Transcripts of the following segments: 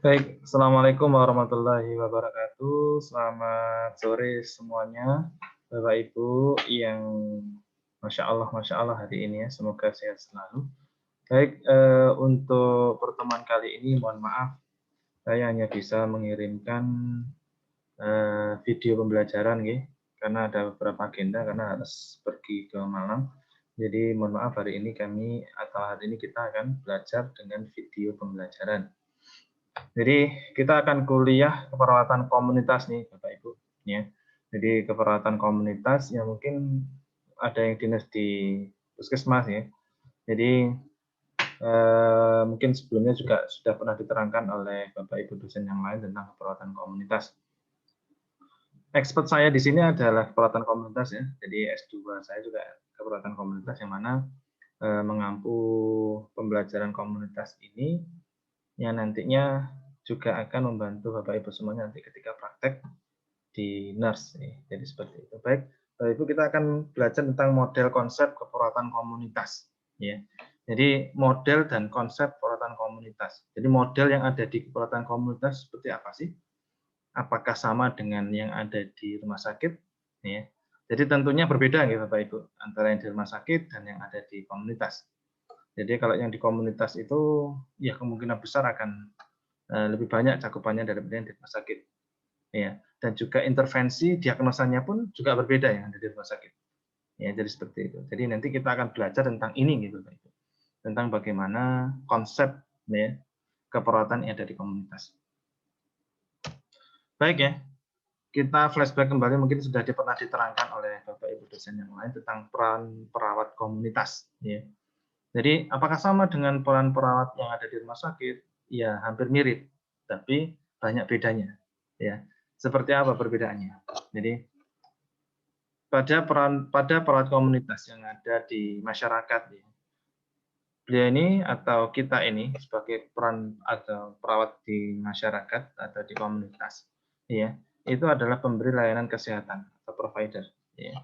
Baik, Assalamualaikum warahmatullahi wabarakatuh. Selamat sore semuanya, Bapak Ibu yang Masya Allah hari ini ya, semoga sehat selalu. Baik, untuk pertemuan kali ini mohon maaf, saya hanya bisa mengirimkan video pembelajaran ya, karena ada beberapa agenda karena harus pergi ke Malang. Jadi mohon maaf hari ini hari ini kita akan belajar dengan video pembelajaran. Jadi kita akan kuliah keperawatan komunitas nih Bapak Ibu ya. Jadi keperawatan komunitas yang mungkin ada yang dinas di puskesmas ya. Jadi mungkin sebelumnya juga sudah pernah diterangkan oleh Bapak Ibu dosen yang lain tentang keperawatan komunitas. Expert saya di sini adalah keperawatan komunitas ya. Jadi S2 saya juga keperawatan komunitas yang mana mengampu pembelajaran komunitas ini yang nantinya juga akan membantu Bapak Ibu semuanya nanti ketika praktek di nurse. Jadi seperti itu. Baik, Bapak Ibu kita akan belajar tentang model konsep keperawatan komunitas. Ya. Jadi model dan konsep keperawatan komunitas. Jadi model yang ada di keperawatan komunitas seperti apa sih? Apakah sama dengan yang ada di rumah sakit? Ya. Jadi tentunya berbeda ya Bapak Ibu antara yang di rumah sakit dan yang ada di komunitas. Jadi kalau yang di komunitas itu ya kemungkinan besar akan lebih banyak cakupannya daripada yang di rumah sakit. Ya, dan juga intervensi diagnosanya pun juga berbeda yang ada di rumah sakit. Ya, jadi seperti itu. Jadi nanti kita akan belajar tentang ini gitu, Pak Ibu. Tentang bagaimana konsep ya, keperawatan yang ada di komunitas. Baik ya, kita flashback kembali mungkin sudah pernah diterangkan oleh Bapak Ibu dosen yang lain tentang peran perawat komunitas. Ya. Jadi apakah sama dengan peran perawat yang ada di rumah sakit? Ya hampir mirip, tapi banyak bedanya. Ya, seperti apa perbedaannya? Jadi pada perawat komunitas yang ada di masyarakat, ya, beliau ini atau kita ini sebagai peran atau perawat di masyarakat atau di komunitas, ya, itu adalah pemberi layanan kesehatan atau provider. Ya.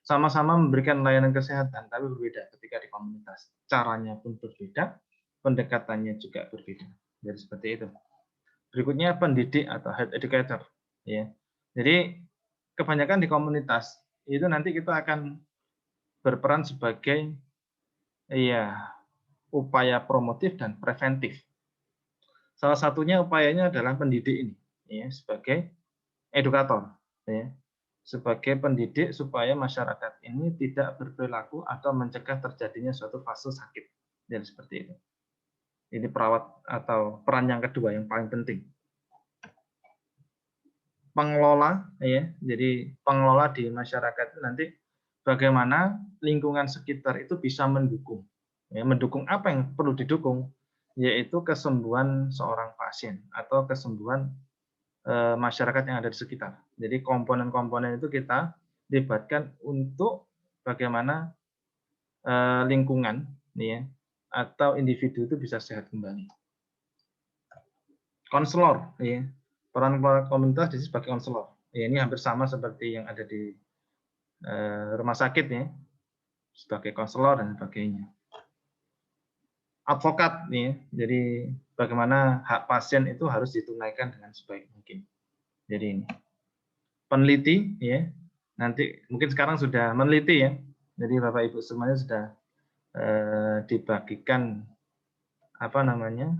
Sama-sama memberikan layanan kesehatan, tapi berbeda ketika di komunitas. Caranya pun berbeda, pendekatannya juga berbeda. Jadi seperti itu. Berikutnya pendidik atau health educator. Ya. Jadi kebanyakan di komunitas itu nanti kita akan berperan sebagai ya upaya promotif dan preventif. Salah satunya upayanya adalah pendidik ini, ya, sebagai edukator, ya, sebagai pendidik supaya masyarakat ini tidak berperilaku atau mencegah terjadinya suatu fase sakit. Jadi seperti itu. Ini perawat atau peran yang kedua yang paling penting. Pengelola, ya, jadi pengelola di masyarakat itu nanti bagaimana lingkungan sekitar itu bisa mendukung. Ya, mendukung apa yang perlu didukung, yaitu kesembuhan seorang pasien atau kesembuhan masyarakat yang ada di sekitar. Jadi komponen-komponen itu kita libatkan untuk bagaimana lingkungan ya, atau individu itu bisa sehat kembali. Konselor, ya, peran komunitas di sini sebagai konselor. Ya, ini hampir sama seperti yang ada di rumah sakit ya, sebagai konselor dan sebagainya. Advokat, ya, jadi bagaimana hak pasien itu harus ditunaikan dengan sebaik mungkin. Jadi ini peneliti, ya, nanti mungkin sekarang sudah meneliti ya. Jadi Bapak Ibu semuanya sudah dibagikan apa namanya,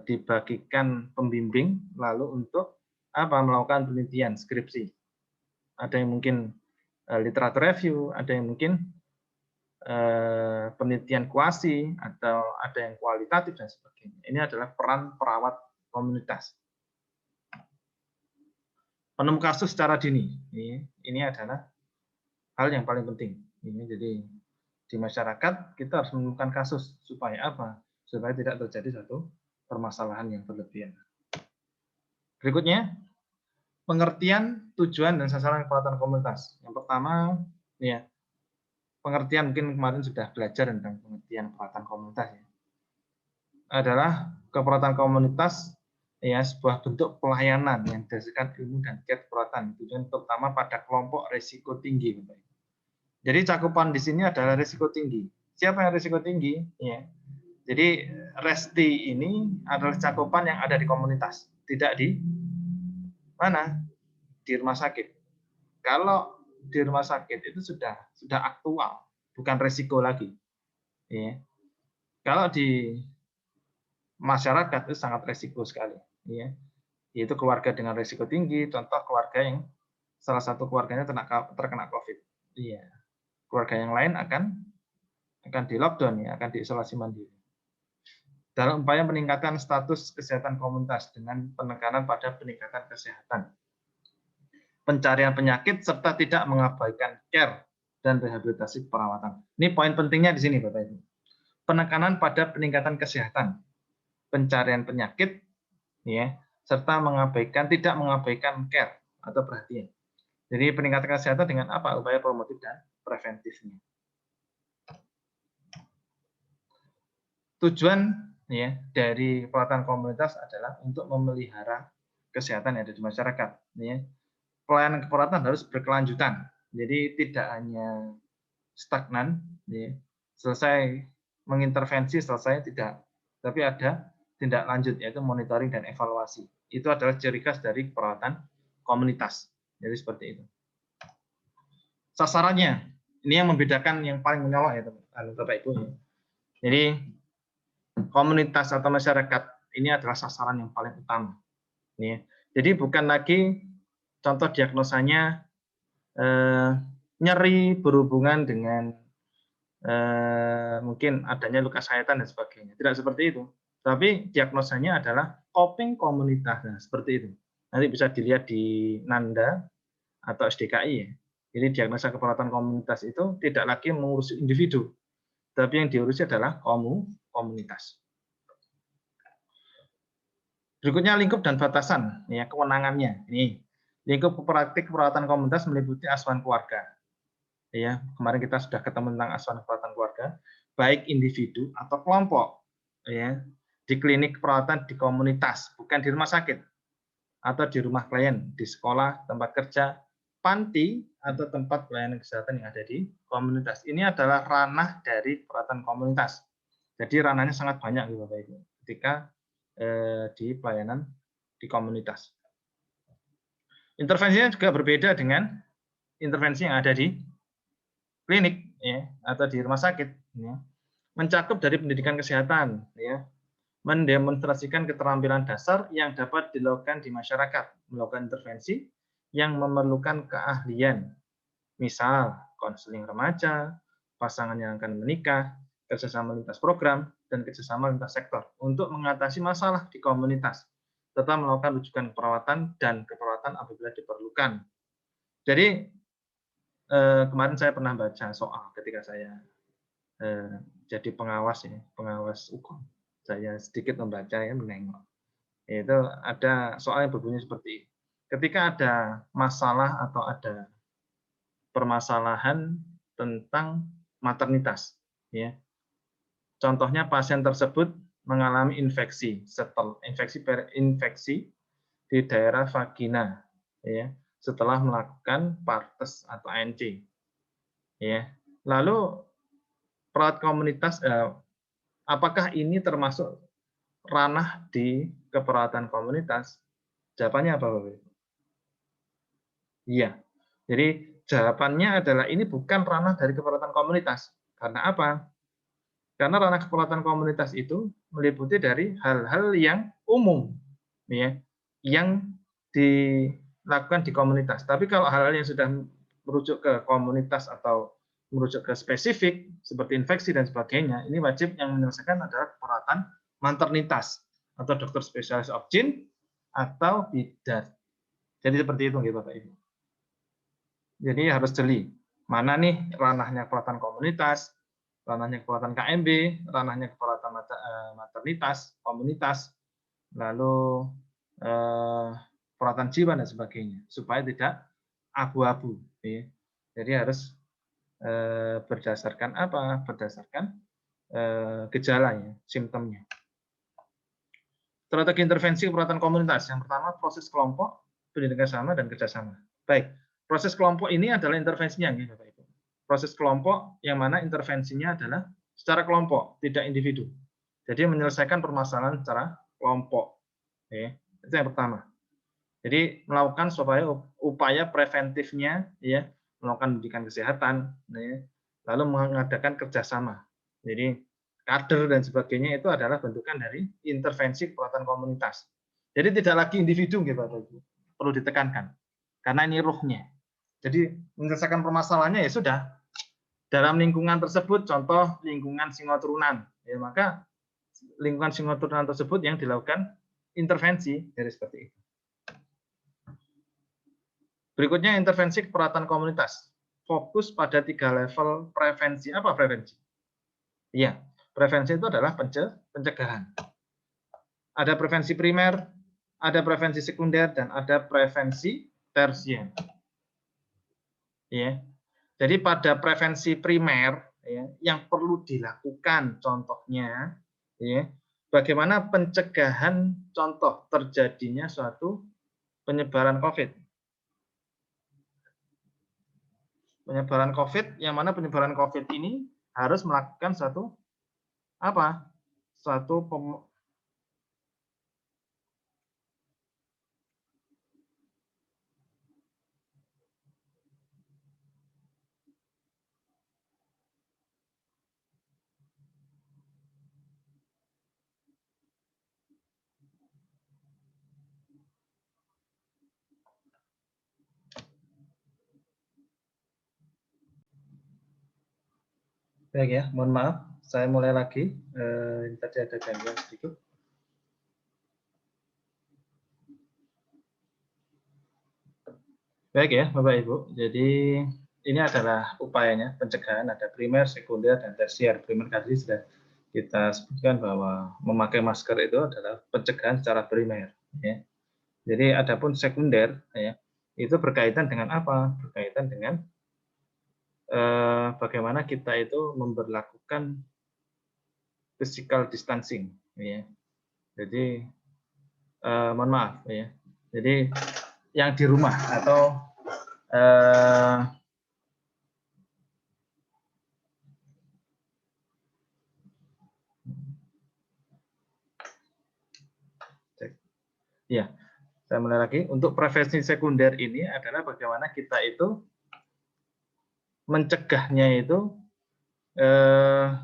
dibagikan pembimbing lalu untuk apa melakukan penelitian skripsi. Ada yang mungkin literatur review, ada yang mungkin penelitian kuasi, atau ada yang kualitatif dan sebagainya. Ini adalah peran perawat komunitas. Penemu kasus secara dini, ini adalah hal yang paling penting. Ini jadi di masyarakat kita harus menemukan kasus supaya apa? Supaya tidak terjadi satu permasalahan yang berlebihan. Berikutnya, pengertian, tujuan, dan sasaran keperawatan komunitas. Yang pertama, ya, pengertian mungkin kemarin sudah belajar tentang pengertian keperawatan komunitas. Ya. Adalah keperawatan komunitas ya sebuah bentuk pelayanan yang berdasarkan ilmu dan kiat keperawatan. Tujuan terutama pada kelompok risiko tinggi. Jadi cakupan di sini adalah risiko tinggi. Siapa yang risiko tinggi? Ya. Jadi resti ini adalah cakupan yang ada di komunitas, tidak di mana? Di rumah sakit. Kalau di rumah sakit itu sudah aktual, bukan resiko lagi. Ya. Kalau di masyarakat itu sangat resiko sekali. Ya. Yaitu keluarga dengan resiko tinggi, contoh keluarga yang salah satu keluarganya terkena COVID. Iya. Keluarga yang lain akan di lockdown ya, akan diisolasi mandiri. Dalam upaya meningkatkan status kesehatan komunitas dengan penekanan pada peningkatan kesehatan, pencarian penyakit serta tidak mengabaikan care dan rehabilitasi perawatan. Ini poin pentingnya di sini, Bapak Ibu. Penekanan pada peningkatan kesehatan, pencarian penyakit, ya, serta tidak mengabaikan care atau perhatian. Jadi peningkatan kesehatan dengan apa? Upaya promotif dan preventifnya. Tujuan ya dari perawatan komunitas adalah untuk memelihara kesehatan yang ada di masyarakat. Ya. Pelayanan keperawatan harus berkelanjutan. Jadi tidak hanya stagnan, ya. Selesai mengintervensi selesai tidak, tapi ada tindak lanjut yaitu monitoring dan evaluasi. Itu adalah ciri khas dari perawatan komunitas. Jadi seperti itu. Sasarannya, ini yang membedakan yang paling menyolok ya Bapak Ibu. Jadi komunitas atau masyarakat ini adalah sasaran yang paling utama. Jadi bukan lagi contoh diagnosanya nyeri berhubungan dengan mungkin adanya luka sayatan dan sebagainya. Tidak seperti itu. Tapi diagnosanya adalah coping komunitas. Nah, seperti itu. Nanti bisa dilihat di Nanda atau SDKI ya. Jadi diagnosa keperawatan komunitas itu tidak lagi mengurusi individu, tapi yang diurusi adalah komunitas. Berikutnya lingkup dan batasan, ya kewenangannya. Ini lingkup praktik perawatan komunitas meliputi asuhan keluarga. Ya, kemarin kita sudah ketemu tentang asuhan perawatan keluarga, baik individu atau kelompok, ya di klinik perawatan di komunitas, bukan di rumah sakit atau di rumah klien, di sekolah, tempat kerja, panti atau tempat pelayanan kesehatan yang ada di komunitas. Ini adalah ranah dari perawatan komunitas. Jadi ranahnya sangat banyak, Bapak Ibu, ketika di pelayanan di komunitas. Intervensinya juga berbeda dengan intervensi yang ada di klinik ya atau di rumah sakit ya. Mencakup dari pendidikan kesehatan ya, mendemonstrasikan keterampilan dasar yang dapat dilakukan di masyarakat, melakukan intervensi yang memerlukan keahlian, misal konseling remaja, pasangan yang akan menikah, kerjasama lintas program, dan kerjasama lintas sektor untuk mengatasi masalah di komunitas, serta melakukan rujukan perawatan dan keperawatan apabila diperlukan. Jadi kemarin saya pernah baca soal ketika saya jadi pengawas ya, pengawas UKOM. Saya sedikit membaca ya, menengok. Itu ada soal yang berbunyi seperti ini. Ketika ada masalah atau ada permasalahan tentang maternitas, ya. Contohnya pasien tersebut mengalami infeksi di daerah vagina, ya, setelah melakukan partes atau ANC, ya. Lalu perawat komunitas, apakah ini termasuk ranah di keperawatan komunitas? Jawabannya apa, Bapak? Iya. Jadi jawabannya adalah ini bukan ranah dari keperawatan komunitas. Karena apa? Karena ranah keperawatan komunitas itu meliputi dari hal-hal yang umum, ya, yang dilakukan di komunitas. Tapi kalau hal-hal yang sudah merujuk ke komunitas atau merujuk ke spesifik seperti infeksi dan sebagainya, ini wajib yang menyelesaikan adalah perawatan maternitas atau dokter spesialis obgyn atau bidan. Jadi seperti itu, Bapak Ibu. Jadi harus jeli mana nih ranahnya perawatan komunitas, ranahnya keperawatan KMB, ranahnya keperawatan maternitas, komunitas, lalu perawatan jiwa dan sebagainya, supaya tidak abu-abu. Ya. Jadi harus berdasarkan apa? Berdasarkan gejala ya, simptomnya. Strategi intervensi perawatan komunitas. Yang pertama proses kelompok, pendidikan sama dan kerjasama. Baik, proses kelompok ini adalah intervensinya, Bapak Ibu. Proses kelompok yang mana intervensinya adalah secara kelompok, tidak individu. Jadi menyelesaikan permasalahan secara kelompok. Ya, itu yang pertama. Jadi melakukan supaya upaya preventifnya, ya, melakukan pendidikan kesehatan, ya, lalu mengadakan kerjasama. Jadi kader dan sebagainya itu adalah bentukan dari intervensi kekuatan komunitas. Jadi tidak lagi individu, gitu, Bapak Ibu. Perlu ditekankan, karena ini ruhnya. Jadi menyelesaikan permasalahannya ya sudah dalam lingkungan tersebut, contoh lingkungan Singoturunan, ya maka lingkungan Singoturunan tersebut yang dilakukan intervensi dari seperti itu. Berikutnya intervensi keperawatan komunitas. Fokus pada 3 level prevensi. Apa prevensi? Iya, prevensi itu adalah pencegahan. Ada prevensi primer, ada prevensi sekunder, dan ada prevensi tersier. Ya. Jadi pada prevensi primer, ya, yang perlu dilakukan contohnya, ya, bagaimana pencegahan contoh terjadinya suatu penyebaran COVID. Penyebaran COVID, yang mana penyebaran COVID ini harus melakukan suatu apa? Suatu baik ya, mohon maaf, saya mulai lagi. Tadi ada gangguan sedikit. Baik ya, Bapak Ibu. Jadi ini adalah upayanya pencegahan, ada primer, sekunder, dan tersier. Primer tadi sudah kita sebutkan bahwa memakai masker itu adalah pencegahan secara primer. Ya. Jadi adapun sekunder, ya, itu berkaitan dengan apa? Berkaitan dengan bagaimana kita itu memberlakukan physical distancing. Ya. Jadi mohon maaf, ya. Jadi yang di rumah atau ya, saya mulai lagi. Untuk prevensi sekunder ini adalah bagaimana kita itu mencegahnya itu,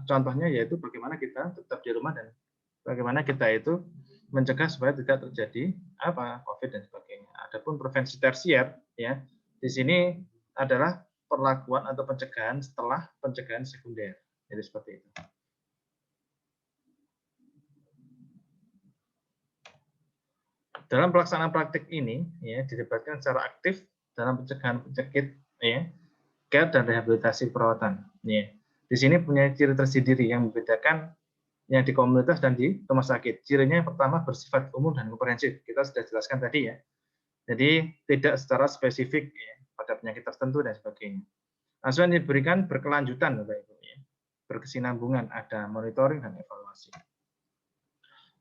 contohnya yaitu bagaimana kita tetap di rumah dan bagaimana kita itu mencegah supaya tidak terjadi apa COVID dan sebagainya. Adapun prevensi tersier, ya, di sini adalah perlakuan atau pencegahan setelah pencegahan sekunder. Jadi seperti itu. Dalam pelaksanaan praktik ini, ya, dilibatkan secara aktif dalam pencegahan penyakit, ya, care dan rehabilitasi perawatan. Ya. Di sini punya ciri tersendiri yang membedakan yang di komunitas dan di rumah sakit. Cirinya yang pertama bersifat umum dan komprehensif. Kita sudah jelaskan tadi ya. Jadi tidak secara spesifik ya, pada penyakit tertentu dan sebagainya. Asuhan diberikan berkelanjutan, Bapak Ibu, ya. Berkesinambungan, ada monitoring dan evaluasi.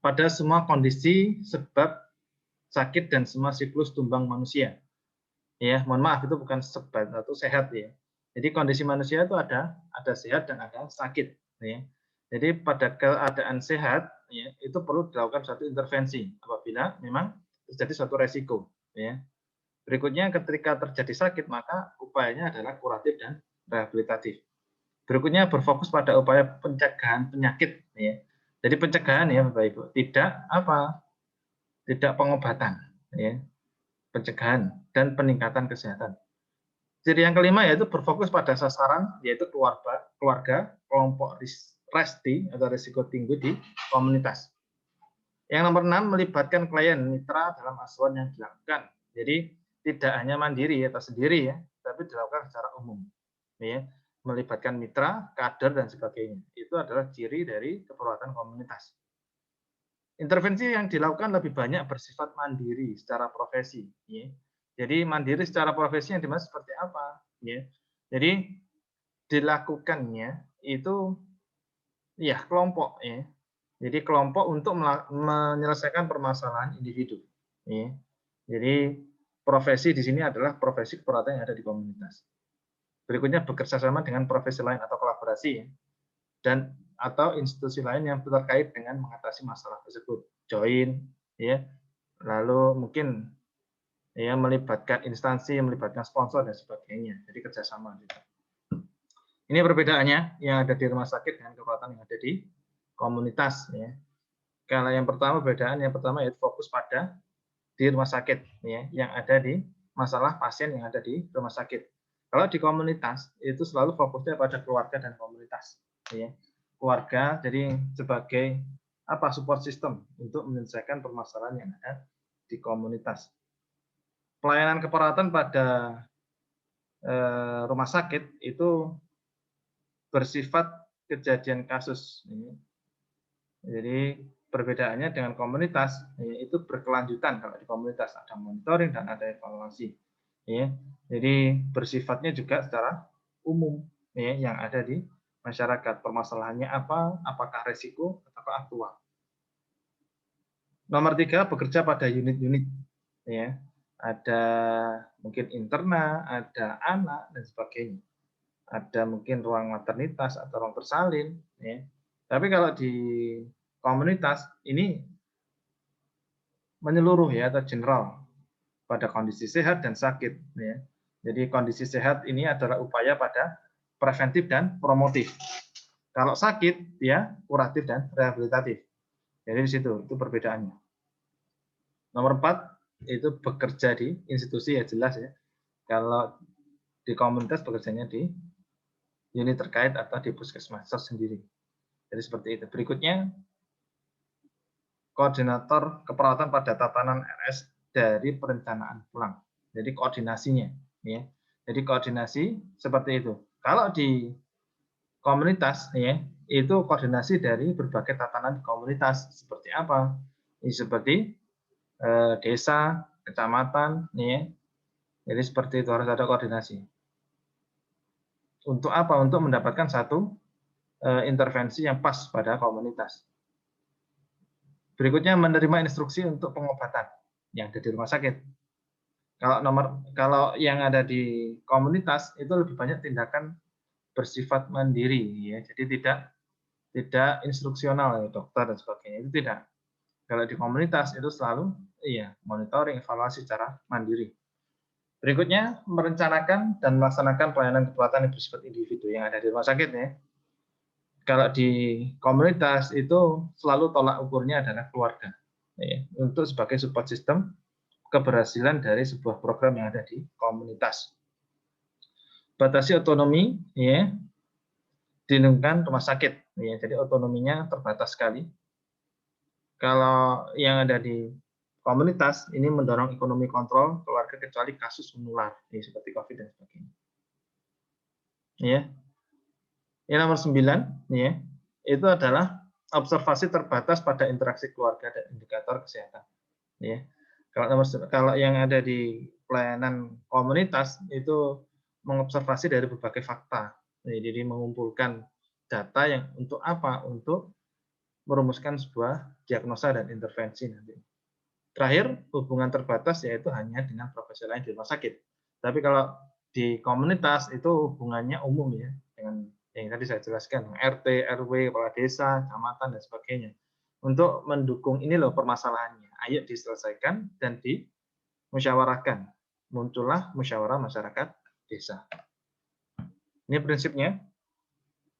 Pada semua kondisi sebab sakit dan semua siklus tumbang manusia. Ya, mohon maaf itu bukan sebab atau sehat ya. Jadi kondisi manusia itu ada sehat dan ada sakit ya. Jadi pada keadaan sehat ya, itu perlu dilakukan suatu intervensi apabila memang terjadi suatu resiko ya. Berikutnya ketika terjadi sakit maka upayanya adalah kuratif dan rehabilitatif. Berikutnya berfokus pada upaya pencegahan penyakit ya. Jadi pencegahan ya Bapak Ibu, tidak apa? Tidak pengobatan ya. Pencegahan dan peningkatan kesehatan. Ciri yang kelima yaitu berfokus pada sasaran yaitu keluarga kelompok resti atau risiko tinggi di komunitas. Yang nomor 6 melibatkan klien mitra dalam asuhan yang dilakukan. Jadi tidak hanya mandiri atau sendiri ya, tapi dilakukan secara umum. Ya, melibatkan mitra, kader dan sebagainya. Itu adalah ciri dari keperawatan komunitas. Intervensi yang dilakukan lebih banyak bersifat mandiri secara profesi. Ya. Jadi mandiri secara profesi yang dimaksud seperti apa? Ya. Jadi dilakukannya itu ya kelompok ya. Jadi kelompok untuk menyelesaikan permasalahan individu. Ya. Jadi profesi di sini adalah profesi keperawatan yang ada di komunitas. Berikutnya bekerja sama dengan profesi lain atau kolaborasi. Ya. Dan atau institusi lain yang terkait dengan mengatasi masalah tersebut. Join, ya, lalu mungkin ya melibatkan instansi, melibatkan sponsor dan sebagainya. Jadi kerjasama. Ini perbedaannya yang ada di rumah sakit dengan kekuatan yang ada di komunitas. Ya. Kalau yang pertama yang pertama yaitu fokus pada di rumah sakit, ya, yang ada di masalah pasien yang ada di rumah sakit. Kalau di komunitas itu selalu fokusnya pada keluarga dan komunitas. Ya. Keluarga jadi sebagai support system untuk menyelesaikan permasalahan yang ada di komunitas. Pelayanan keperawatan pada rumah sakit itu bersifat kejadian kasus. Jadi perbedaannya dengan komunitas itu berkelanjutan. Kalau di komunitas ada monitoring dan ada evaluasi. Ya. Jadi bersifatnya juga secara umum ya, yang ada di masyarakat. Permasalahannya apa? Apakah resiko atau aktual? Nomor 3, bekerja pada unit-unit. Ya. Ada mungkin interna, ada anak dan sebagainya. Ada mungkin ruang maternitas atau ruang bersalin. Ya. Tapi kalau di komunitas ini menyeluruh ya atau general pada kondisi sehat dan sakit. Ya. Jadi kondisi sehat ini adalah upaya pada preventif dan promotif. Kalau sakit ya kuratif dan rehabilitatif. Jadi di situ itu perbedaannya. Nomor 4 itu bekerja di institusi ya jelas ya. Kalau di komunitas bekerjanya di unit terkait atau di puskesmas sendiri. Jadi seperti itu. Berikutnya koordinator keperawatan pada tatanan RS dari perencanaan pulang. Jadi koordinasinya, ya. Jadi koordinasi seperti itu. Kalau di komunitas, ya, itu koordinasi dari berbagai tatanan komunitas. Seperti apa? Ini seperti desa, kecamatan, ya. Jadi seperti itu harus ada koordinasi. Untuk apa? Untuk mendapatkan satu intervensi yang pas pada komunitas. Berikutnya menerima instruksi untuk pengobatan yang ada di rumah sakit. Kalau yang ada di komunitas itu lebih banyak tindakan bersifat mandiri ya. Jadi tidak instruksional ya, dokter dan sebagainya. Itu tidak. Kalau di komunitas itu selalu monitoring, evaluasi secara mandiri. Berikutnya merencanakan dan melaksanakan pelayanan keperawatan yang bersifat individu yang ada di rumah sakit ya. Kalau di komunitas itu selalu tolak ukurnya adalah keluarga ya, untuk sebagai support system keberhasilan dari sebuah program yang ada di komunitas. Batasi otonomi ya, di lingkungan rumah sakit ya, jadi otonominya terbatas sekali. Kalau yang ada di komunitas ini mendorong ekonomi kontrol keluarga kecuali kasus menular ya, seperti COVID dan sebagainya. Ya. Yang nomor 9 ya, itu adalah observasi terbatas pada interaksi keluarga dan indikator kesehatan. Ya. Kalau yang ada di pelayanan komunitas itu mengobservasi dari berbagai fakta. Jadi mengumpulkan data yang untuk apa? Untuk merumuskan sebuah diagnosa dan intervensi nanti. Terakhir, hubungan terbatas yaitu hanya dengan profesional di rumah sakit. Tapi kalau di komunitas itu hubungannya umum ya, dengan yang tadi saya jelaskan, RT, RW, kepala desa, kecamatan dan sebagainya. Untuk mendukung ini loh permasalahannya. Ayo diselesaikan dan dimusyawarahkan. Muncullah musyawarah masyarakat desa. Ini prinsipnya.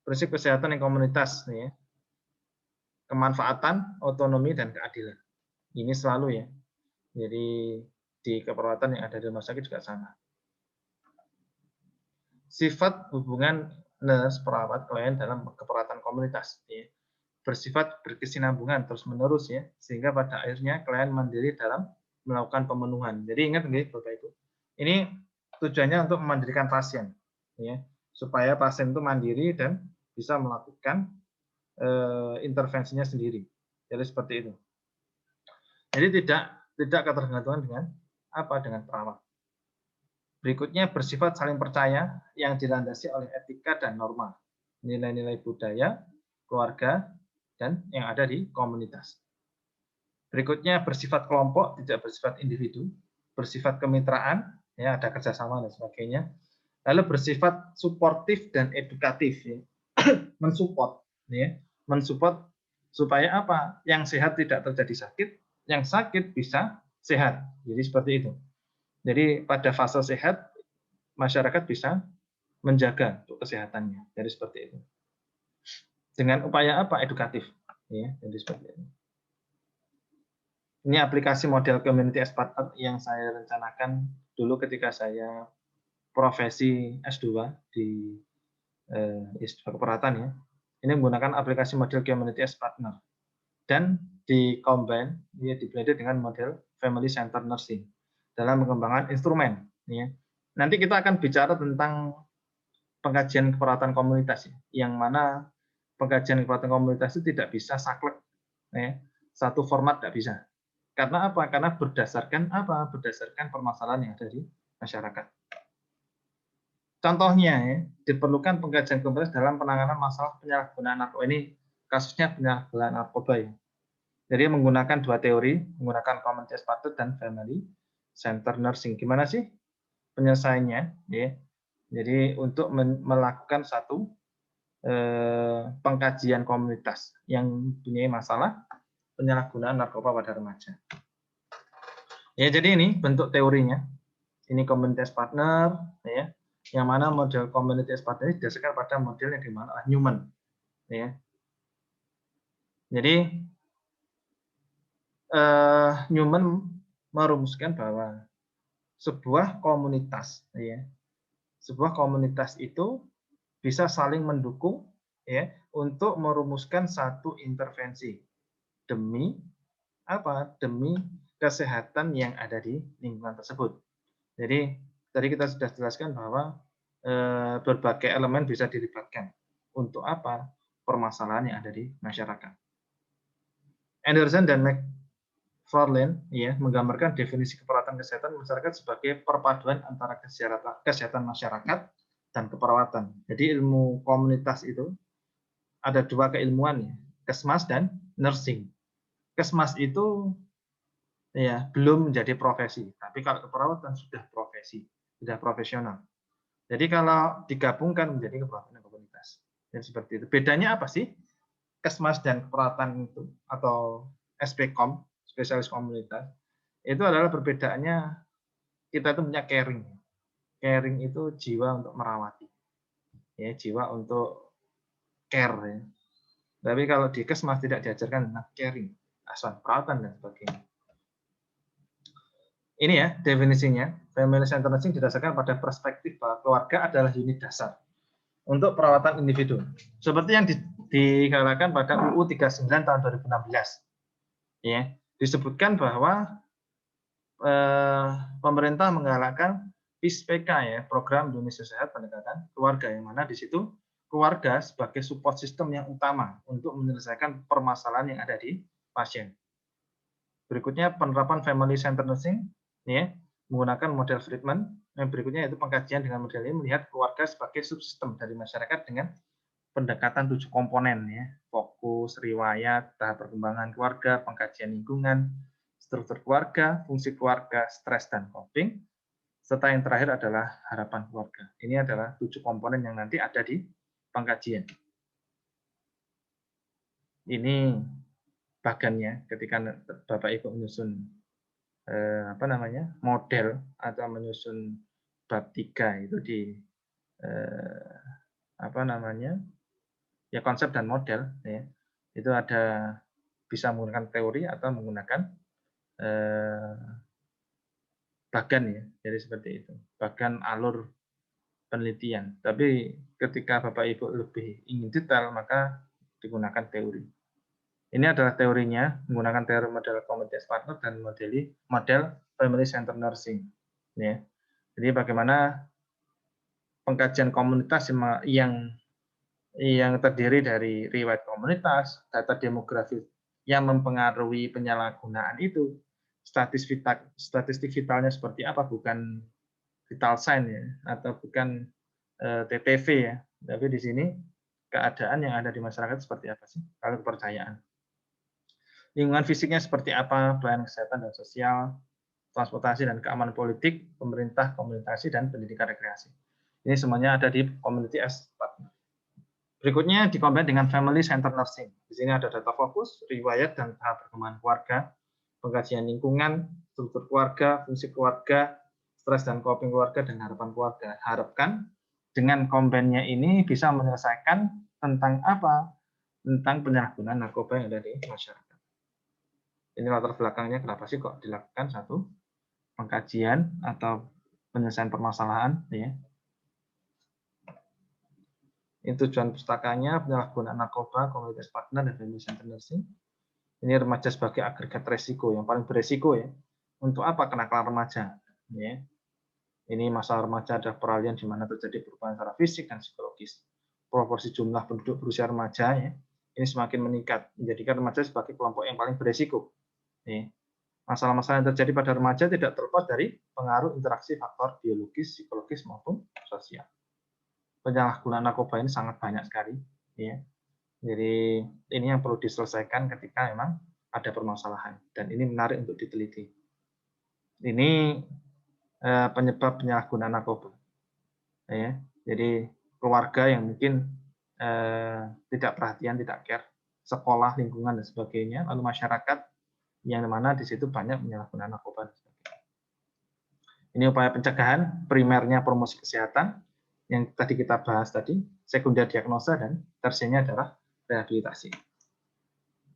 Prinsip kesehatan yang komunitas nih ya. Kemanfaatan, otonomi dan keadilan. Ini selalu ya. Jadi di keperawatan yang ada di rumah sakit juga sama. Sifat hubungan nurse perawat klien dalam keperawatan komunitas ya. Bersifat berkesinambungan terus-menerus ya, sehingga pada akhirnya klien mandiri dalam melakukan pemenuhan. Jadi ingat nih Bapak Ibu, ini tujuannya untuk memandirikan pasien ya, supaya pasien itu mandiri dan bisa melakukan intervensinya sendiri. Jadi seperti itu. Jadi tidak ketergantungan dengan perawat. Berikutnya bersifat saling percaya yang dilandasi oleh etika dan norma, nilai-nilai budaya, keluarga, dan yang ada di komunitas. Berikutnya bersifat kelompok, tidak bersifat individu, bersifat kemitraan, ya ada kerjasama dan sebagainya. Lalu bersifat suportif dan edukatif, ya. Mensupport, ya. mensupport supaya apa? Yang sehat tidak terjadi sakit, yang sakit bisa sehat. Jadi seperti itu. Jadi pada fase sehat masyarakat bisa menjaga untuk kesehatannya. Jadi seperti itu. Dengan upaya apa? Edukatif. Ya, jadi seperti itu. Ini aplikasi model community as partner yang saya rencanakan dulu ketika saya profesi S2 di S2 keperawatan ya. Ini menggunakan aplikasi model community as partner dan di-combine, ya, di-blended dengan model family center nursing dalam mengembangkan instrumen. Ya. Nanti kita akan bicara tentang pengkajian keperawatan komunitas, ya, yang mana pengkajian keperawatan komunitas itu tidak bisa saklek, ya, satu format tidak bisa. Karena apa? Karena berdasarkan apa? Berdasarkan permasalahan yang ada di masyarakat. Contohnya, ya, diperlukan pengkajian komunitas dalam penanganan masalah penyalahgunaan narkoba. Ini kasusnya penyalahgunaan narkoba ya. Jadi menggunakan dua teori, menggunakan community partner dan family center nursing. Gimana sih penyelesaiannya? Ya. Jadi untuk melakukan satu pengkajian komunitas yang mempunyai masalah penyalahgunaan narkoba pada remaja. Ya, jadi ini bentuk teorinya. Ini community partner, ya, yang mana model community partner ini didasarkan pada model yang dimana Newman, ya. Jadi Newman merumuskan bahwa sebuah komunitas, ya, sebuah komunitas itu bisa saling mendukung, ya, untuk merumuskan satu intervensi demi apa? Demi kesehatan yang ada di lingkungan tersebut. Jadi tadi kita sudah jelaskan bahwa berbagai elemen bisa dilibatkan untuk apa? Permasalahan yang ada di masyarakat. Anderson dan McFarlane ya menggambarkan definisi keperawatan kesehatan masyarakat sebagai perpaduan antara kesehatan masyarakat dan keperawatan. Jadi ilmu komunitas itu ada dua keilmuan ya, Kesmas dan nursing. Kesmas itu ya belum menjadi profesi, tapi kalau keperawatan sudah profesi, sudah profesional. Jadi kalau digabungkan menjadi keperawatan komunitas. Dan seperti itu. Bedanya apa sih? Kesmas dan keperawatan itu atau SPKOM, spesialis komunitas, itu adalah perbedaannya kita itu punya caring. Caring itu jiwa untuk merawati. Ya, jiwa untuk care ya. Tapi kalau di Kesmas tidak diajarkan tentang caring, asuhan perawatan dan sebagainya. Ini ya definisinya. Family centered nursing didasarkan pada perspektif bahwa keluarga adalah unit dasar untuk perawatan individu. Seperti yang digalakan pada UU 39 tahun 2016. Ya, disebutkan bahwa pemerintah menggalakkan PISPK ya, program Indonesia Sehat Pendekatan Keluarga, yang mana di situ keluarga sebagai support system yang utama untuk menyelesaikan permasalahan yang ada di pasien. Berikutnya penerapan family centered nursing ya, menggunakan model Friedman. Yang berikutnya yaitu pengkajian dengan model ini melihat keluarga sebagai subsistem dari masyarakat dengan pendekatan 7 komponen ya, fokus, riwayat, tahap perkembangan keluarga, pengkajian lingkungan, struktur keluarga, fungsi keluarga, stres dan coping, serta yang terakhir adalah harapan keluarga. Ini adalah 7 komponen yang nanti ada di pengkajian. Ini bagannya ketika Bapak Ibu menyusun model atau menyusun bab 3 itu di konsep dan model ya, itu ada bisa menggunakan teori atau menggunakan bagan ya, jadi seperti itu, bagan alur penelitian. Tapi ketika Bapak Ibu lebih ingin detail maka digunakan teori. Ini adalah teorinya menggunakan teori model community partner dan model family center nursing. Ya. Jadi bagaimana pengkajian komunitas yang terdiri dari riwayat komunitas, data demografi yang mempengaruhi penyalahgunaan itu, statistik vitalnya seperti apa, bukan vital sign ya, atau bukan TTV ya, tapi di sini keadaan yang ada di masyarakat seperti apa sih, kalau kepercayaan. Lingkungan fisiknya seperti apa, pelayanan kesehatan dan sosial, transportasi dan keamanan politik, pemerintah, komunikasi, dan pendidikan rekreasi. Ini semuanya ada di community as partner. Berikutnya dikombin dengan family center nursing. Di sini ada data fokus, riwayat dan tahap perkembangan keluarga, pengkajian lingkungan, struktur keluarga, fungsi keluarga, stres dan coping keluarga, dan harapan keluarga. Harapkan dengan kombinnya ini bisa menyelesaikan tentang apa? Tentang penyalahgunaan narkoba yang ada di masyarakat. Ini latar belakangnya kenapa sih kok dilakukan satu pengkajian atau penyelesaian permasalahan, ya. Ini tujuan pustakanya, penyalahgunaan narkoba, komunitas partner, dan family center nursing. Ini remaja sebagai agregat resiko, yang paling beresiko ya. Untuk apa kenakalan remaja? Ya. Ini masalah remaja ada peralihan di mana terjadi perubahan secara fisik dan psikologis. Proporsi jumlah penduduk berusia remaja ya, ini semakin meningkat, menjadikan remaja sebagai kelompok yang paling beresiko. Ya. Masalah-masalah yang terjadi pada remaja tidak terlepas dari pengaruh interaksi faktor biologis, psikologis maupun sosial. Penyalahgunaan narkoba ini sangat banyak sekali, ya. Jadi ini yang perlu diselesaikan ketika memang ada permasalahan, dan ini menarik untuk diteliti. Ini penyebab penyalahgunaan narkoba, ya. Jadi keluarga yang mungkin tidak perhatian, tidak care, sekolah, lingkungan dan sebagainya, lalu masyarakat yang mana di situ banyak penyalahgunaan narkoba. Ini upaya pencegahan, primernya promosi kesehatan, yang tadi kita bahas tadi, sekunder diagnosa, dan tersiernya adalah rehabilitasi.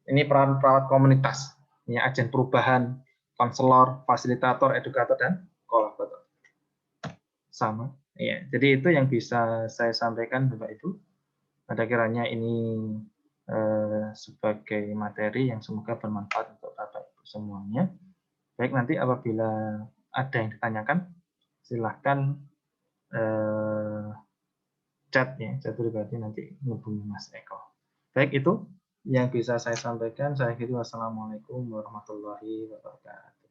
Ini peran perawat komunitas, ini agen perubahan, konselor, fasilitator, edukator, dan kolaborator. Sama, ya. Jadi itu yang bisa saya sampaikan, Bapak Ibu. Pada kiranya ini sebagai materi yang semoga bermanfaat untuk Bapak Ibu semuanya. Baik, nanti apabila ada yang ditanyakan, silahkan chat ya, chat pribadi nanti menghubungi Mas Eko. Baik, itu yang bisa saya sampaikan. Saya akhiri, wassalamualaikum warahmatullahi wabarakatuh.